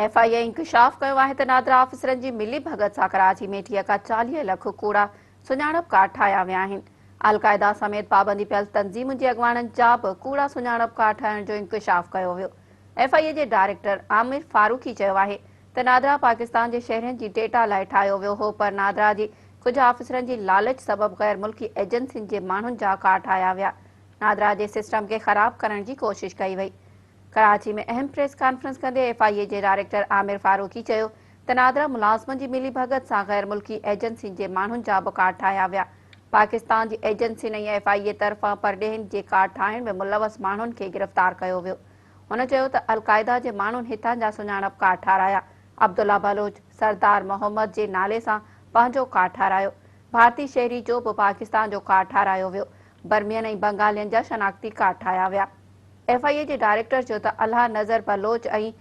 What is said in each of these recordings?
FIA इंकशाफ कयो आहे त नादरा ऑफिसरनि जी मिली भगत सां कराची में 40 लख कूड़ा सुञाणप कार्ड ठाहिया विया आहिनि। अलकायदा समेत पाबंदी पियल तंज़ीमुनि जे अॻुवाणनि जा बि कूड़ा सुञाणप कार्ड ठाहिण जो इंकशाफ कयो वियो। FIA जे डायरेक्टर आमिर फारूकी चयो आहे त नादरा पाकिस्तान जे शहरनि जी डेटा लाइ ठाहियो वियो हो, पर नादरा जे कुझु ऑफिसरनि जी लालच सबबि गैर मुल्की एजेंसियुनि जे माण्हुनि जा कार्ड ठाहिया विया। नादरा जे सिस्टम खे ख़राब करण जी कोशिश कई वई। कराची में अहम प्रेस कॉन्फ्रेंस कंदे FIA जे डायरेक्टर आमिर फारूकी चयो त नादरा मुलाज़िमनि जी मिली भगत सां गैर मुल्की एजेंसियुनि जे माण्हुनि जा बि कार्ड ठाहिया विया। पाकिस्तान जी एजेंसियुनि ऐं FIA तरफ़ां परॾेहनि जे कार्ड ठाहिण में मुलवस माण्हुनि खे गिरफ़्तार कयो वियो। हुन चयो त अलकायदा जे माण्हुनि हितां जा सुञाणप कार्ड ठाराया। अब्दुल्ला बलोच सरदार मोहम्मद जे नाले सां पंहिंजो कार्ड ठारायो। भारतीय शहरी जो बि पाकिस्तान जो कार्ड ठारायो वियो। बर्मियन ऐं बंगालियन जा शनाख्ती कार्ड ठाहिया विया। FIA जे डायरेक्टर चयो त अल्लाह नज़र बलोच ऐं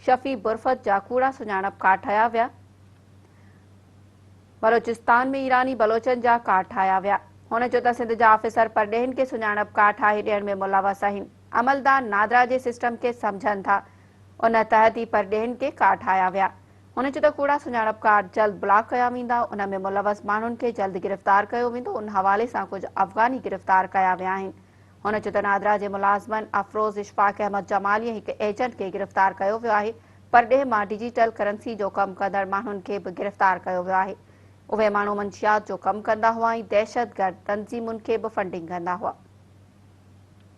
शफ़ी बुरफत जा कूड़ा सुञाणप कार्ड ठाहिया विया। बलोचिस्तान में ईरानी बलोचनि जा कार्ड ठाहिया विया। हुन चयो त सिंध जा ऑफिसर परॾेहनि खे सुञाणप कार्ड ठाहे ॾियण में मुलवस आहिनि। अमलदार नादरा जे सिस्टम खे सम्झनि था, उन तहत ई परॾेहनि खे कार्ड ठाहिया विया। हुन चयो त कूड़ा सुञाणप कार्ड जल्द ब्लॉक कया वेंदा, उन में मुलवस माण्हुनि खे जल्द गिरफ़्तार कयो वेंदो। उन हवाले सां कुझु अफ़गानी गिरफ़्तार कया विया आहिनि। हुन चयो त नादरा जे मुलाज़िमनि अफरोज़ इशफाक अहमद जमाली हिकु एजेंट खे गिरफ़्तार कयो वियो आहे। परॾेह मां डिजिटल करंसी जो कमु कंदड़ माण्हुनि खे बि गिरफ़्तार कयो वियो आहे। उहे माण्हू मंशियात जो कमु कंदा हुआ ऐं दहशतगर्द तंज़ीमुनि खे बि फंडिंग कंदा हुआ।